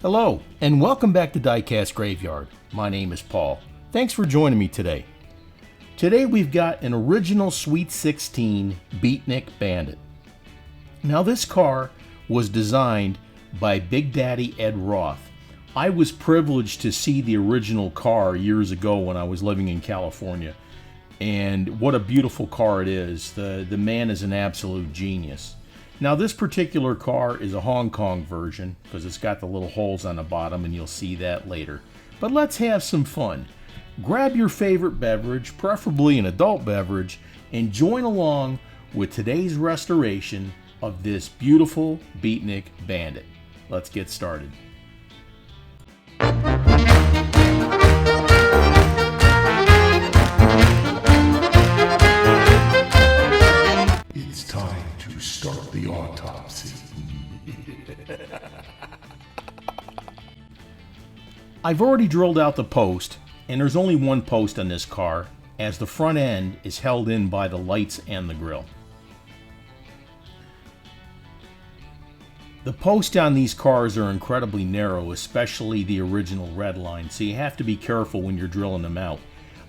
Hello, and welcome back to Diecast Graveyard. My name is Paul. Thanks for joining me today. Today we've got an original Sweet 16 Beatnik Bandit. Now this car was designed by Big Daddy Ed Roth. I was privileged to see the original car years ago when I was living in California. And what a beautiful car it is. The man is an absolute genius. Now this particular car is a Hong Kong version because it's got the little holes on the bottom, and you'll see that later. But let's have some fun. Grab your favorite beverage, preferably an adult beverage, and join along with today's restoration of this beautiful Beatnik Bandit. Let's get started. It's time to start the autopsy. I've already drilled out the post, and there's only one post on this car, as the front end is held in by the lights and the grille. The posts on these cars are incredibly narrow, especially the original red line, so you have to be careful when you're drilling them out.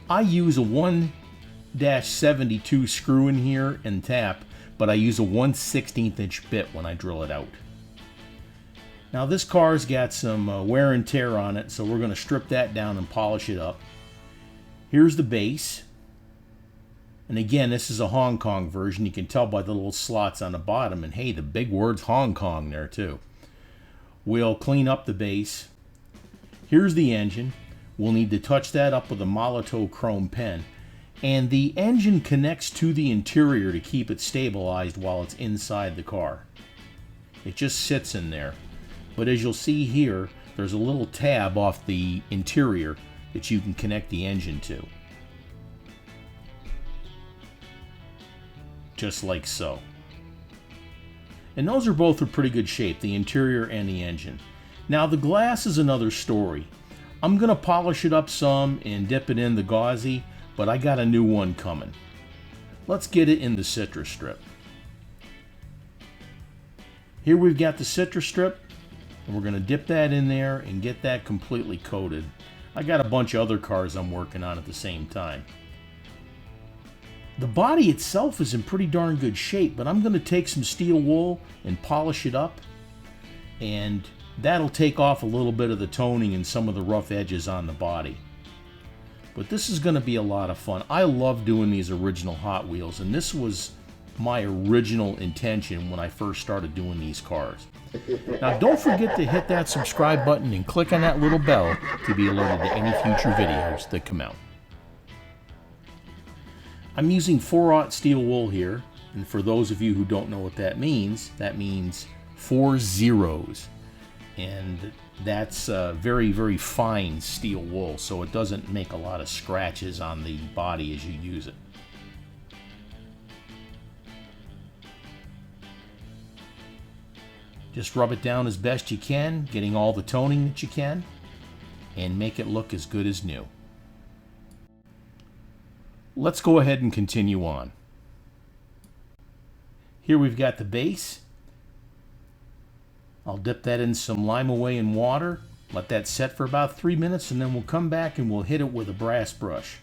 I use a 1-72 screw in here and tap, but I use a 1/16 inch bit when I drill it out. Now this car's got some wear and tear on it, so we're going to strip that down and polish it up. Here's the base. And again, this is a Hong Kong version. You can tell by the little slots on the bottom, and hey, the big word's Hong Kong there too. We'll clean up the base. Here's the engine. We'll need to touch that up with a Molotow chrome pen. And the engine connects to the interior to keep it stabilized while it's inside the car. It just sits in there. But as you'll see here, there's a little tab off the interior that you can connect the engine to. Just like so. And those are both in pretty good shape, the interior and the engine. Now the glass is another story. I'm going to polish it up some and dip it in the gauzy, but I got a new one coming. Let's get it in the citrus strip. Here we've got the citrus strip, and we're going to dip that in there and get that completely coated. I got a bunch of other cars I'm working on at the same time. The body itself is in pretty darn good shape, but I'm going to take some steel wool and polish it up, and that'll take off a little bit of the toning and some of the rough edges on the body. But this is going to be a lot of fun. I love doing these original Hot Wheels, and this was my original intention when I first started doing these cars. Now don't forget to hit that subscribe button and click on that little bell to be alerted to any future videos that come out. I'm using 4/0 steel wool here, and for those of you who don't know what that means 4 zeros. And that's very, very fine steel wool, so it doesn't make a lot of scratches on the body as you use it. Just rub it down as best you can, getting all the toning that you can, and make it look as good as new. Let's go ahead and continue on. Here we've got the base. I'll dip that in some lime away in water, let that set for about 3 minutes, and then we'll come back and we'll hit it with a brass brush.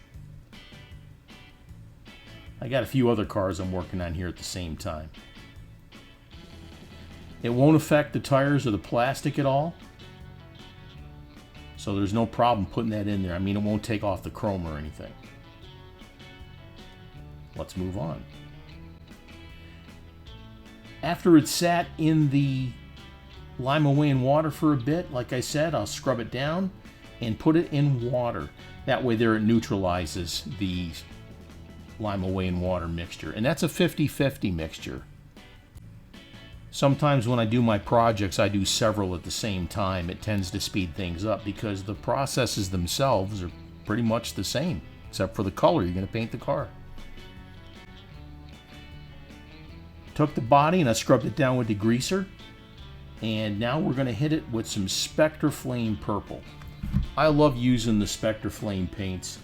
I got a few other cars I'm working on here at the same time. It won't affect the tires or the plastic at all, so there's no problem putting that in there. I mean, it won't take off the chrome or anything. Let's move on. After it's sat in the lime away in water for a bit, like I said, I'll scrub it down and put it in water. That way there it neutralizes the lime away in water mixture. And that's a 50-50 mixture. Sometimes when I do my projects, I do several at the same time. It tends to speed things up because the processes themselves are pretty much the same, except for the color you're going to paint the car. Took the body and I scrubbed it down with degreaser. And now we're going to hit it with some Spectre Flame Purple. I love using the Spectre Flame paints.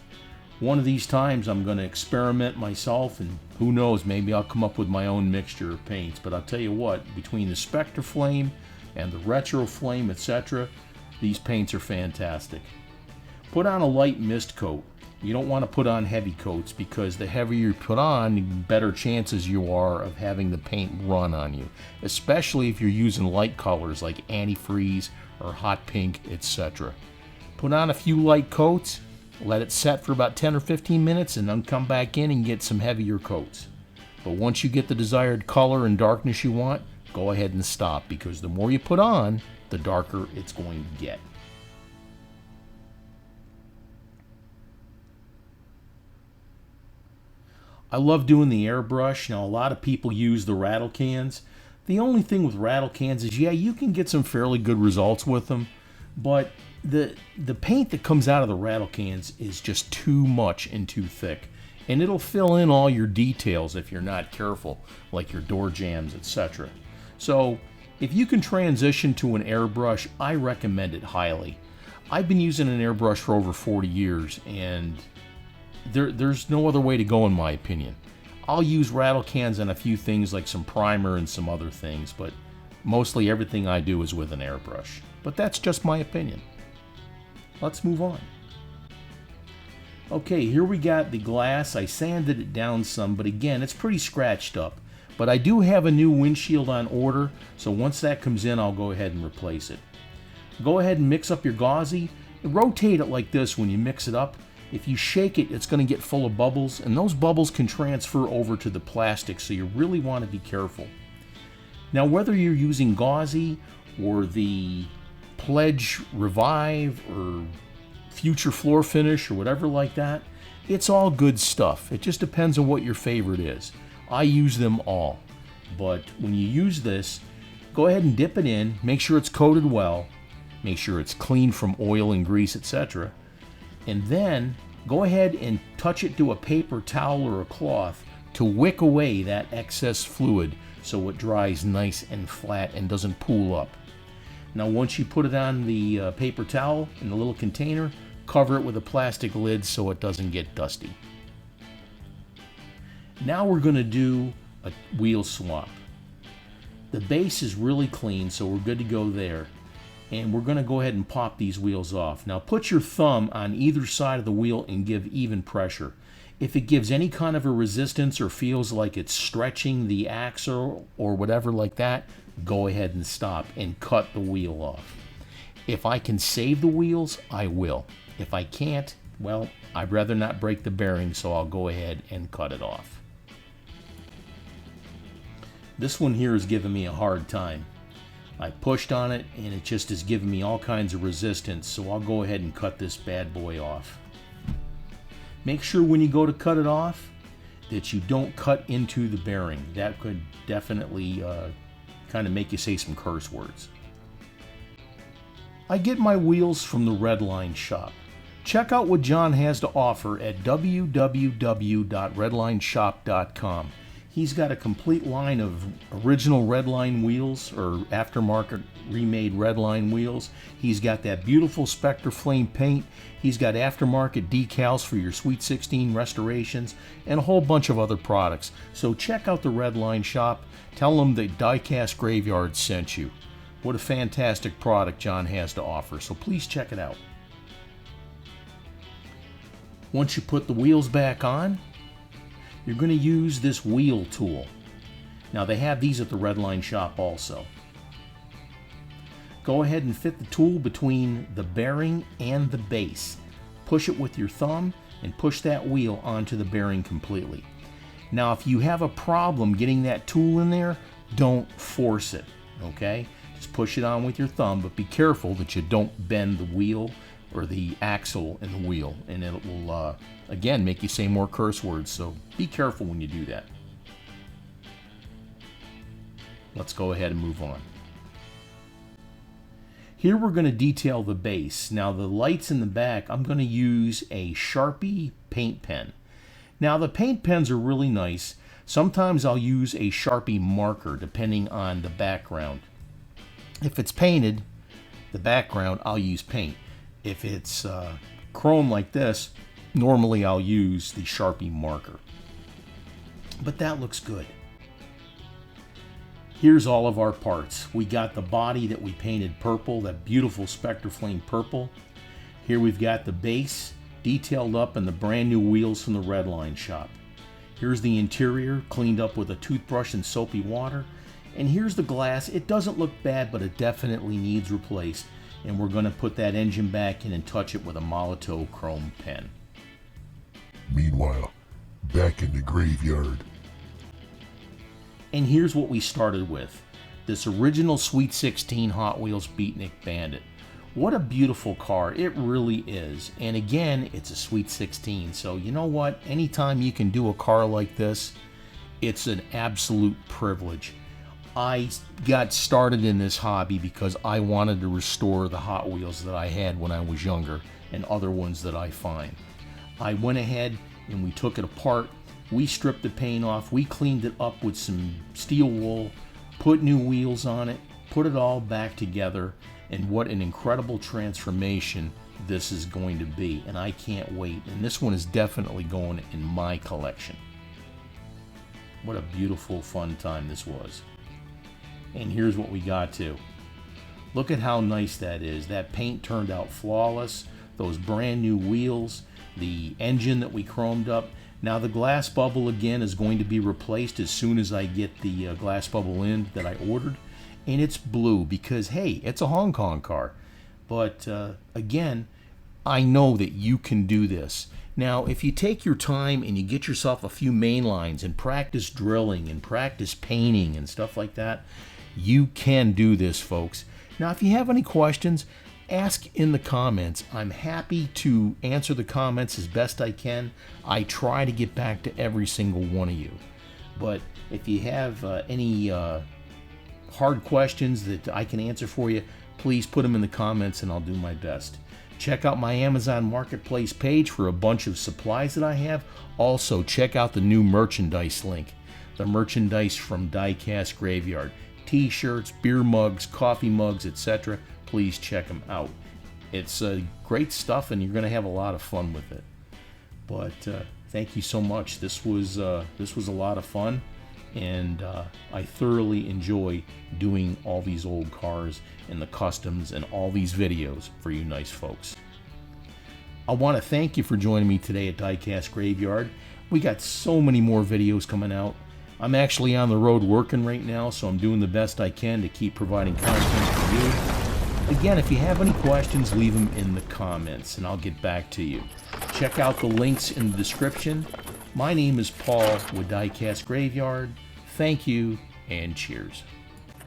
One of these times I'm going to experiment myself, and who knows, maybe I'll come up with my own mixture of paints. But I'll tell you what, between the Spectre Flame and the Retro Flame, etc., These paints are fantastic. Put on a light mist coat. You don't want to put on heavy coats because the heavier you put on, the better chances you are of having the paint run on you, especially if you're using light colors like antifreeze or hot pink, etc. Put on a few light coats, let it set for about 10 or 15 minutes, and then come back in and get some heavier coats. But once you get the desired color and darkness you want, go ahead and stop, because the more you put on, the darker it's going to get. I love doing the airbrush. Now, a lot of people use the rattle cans. The only thing with rattle cans is, yeah, you can get some fairly good results with them, but the paint that comes out of the rattle cans is just too much and too thick. And it'll fill in all your details if you're not careful, like your door jambs, etc. So, if you can transition to an airbrush, I recommend it highly. I've been using an airbrush for over 40 years, and there's no other way to go in my opinion. I'll use rattle cans on a few things like some primer and some other things, but mostly everything I do is with an airbrush. But that's just my opinion. Let's move on. Okay, here we got the glass. I sanded it down some, but again, it's pretty scratched up. But I do have a new windshield on order, so once that comes in, I'll go ahead and replace it. Go ahead and mix up your gauzy. Rotate it like this when you mix it up. If you shake it, it's going to get full of bubbles, and those bubbles can transfer over to the plastic, so you really want to be careful. Now, whether you're using gauzy or the Pledge Revive or Future Floor Finish or whatever like that, it's all good stuff. It just depends on what your favorite is. I use them all. But when you use this, go ahead and dip it in, make sure it's coated well, make sure it's clean from oil and grease, etc. And then go ahead and touch it to a paper towel or a cloth to wick away that excess fluid so it dries nice and flat and doesn't pool up. Now, once you put it on the paper towel in the little container, cover it with a plastic lid so it doesn't get dusty. Now we're going to do a wheel swap. The base is really clean, so we're good to go there. And we're going to go ahead and pop these wheels off. Now put your thumb on either side of the wheel and give even pressure. If it gives any kind of a resistance or feels like it's stretching the axle or whatever like that, go ahead and stop and cut the wheel off. If I can save the wheels, I will. If I can't, well, I'd rather not break the bearing, so I'll go ahead and cut it off. This one here is giving me a hard time. I pushed on it and it just is giving me all kinds of resistance, so I'll go ahead and cut this bad boy off. Make sure when you go to cut it off that you don't cut into the bearing. That could definitely kind of make you say some curse words. I get my wheels from the Redline shop. Check out what John has to offer at www.redlineshop.com. He's got a complete line of original Redline wheels or aftermarket remade Redline wheels. He's got that beautiful Spectre Flame paint. He's got aftermarket decals for your Sweet 16 restorations and a whole bunch of other products. So check out the Redline shop. Tell them that Diecast Graveyard sent you. What a fantastic product John has to offer. So please check it out. Once you put the wheels back on, you're going to use this wheel tool. Now they have these at the Redline shop also. Go ahead and fit the tool between the bearing and the base. Push it with your thumb and push that wheel onto the bearing completely. Now if you have a problem getting that tool in there, don't force it, okay? Just push it on with your thumb, but be careful that you don't bend the wheel or the axle in the wheel, and it will again make you say more curse words, so be careful when you do that. Let's go ahead and move on. Here we're going to detail the base. Now the lights in the back, I'm going to use a Sharpie paint pen. Now the paint pens are really nice. Sometimes I'll use a Sharpie marker depending on the background. If it's painted, the background, I'll use paint. If it's chrome like this, normally I'll use the Sharpie marker. But that looks good. Here's all of our parts. We got the body that we painted purple, that beautiful Spectre Flame purple. Here we've got the base detailed up and the brand new wheels from the Redline shop. Here's the interior cleaned up with a toothbrush and soapy water. And here's the glass. It doesn't look bad, but it definitely needs replaced. And we're going to put that engine back in and touch it with a Molotow chrome pen. Meanwhile, back in the graveyard. And here's what we started with. This original Sweet 16 Hot Wheels Beatnik Bandit. What a beautiful car. It really is. And again, it's a Sweet 16. So you know what? Anytime you can do a car like this, it's an absolute privilege. I got started in this hobby because I wanted to restore the Hot Wheels that I had when I was younger and other ones that I find. I went ahead and we took it apart. We stripped the paint off. We cleaned it up with some steel wool, put new wheels on it, put it all back together, and what an incredible transformation this is going to be. And I can't wait. And this one is definitely going in my collection. What a beautiful, fun time this was. And here's what we got to. Look at how nice that is. That paint turned out flawless. Those brand new wheels, the engine that we chromed up. Now the glass bubble again is going to be replaced as soon as I get the glass bubble in that I ordered. And it's blue because, hey, it's a Hong Kong car. But again, I know that you can do this. Now, if you take your time and you get yourself a few main lines and practice drilling and practice painting and stuff like that, you can do this, folks. Now, if you have any questions, ask in the comments. I'm happy to answer the comments as best I can. I try to get back to every single one of you. But if you have any hard questions that I can answer for you, please put them in the comments and I'll do my best. Check out my Amazon Marketplace page for a bunch of supplies that I have. Also, check out the new merchandise link. The merchandise from Diecast Graveyard. T-shirts, beer mugs, coffee mugs, etc. Please check them out. It's great stuff and you're going to have a lot of fun with it. But thank you so much. This was a lot of fun. And I thoroughly enjoy doing all these old cars and the customs and all these videos for you nice folks. I want to thank you for joining me today at Diecast Graveyard. We got so many more videos coming out. I'm actually on the road working right now, so I'm doing the best I can to keep providing content for you. Again, if you have any questions, leave them in the comments and I'll get back to you. Check out the links in the description. My name is Paul with Diecast Graveyard. Thank you and cheers.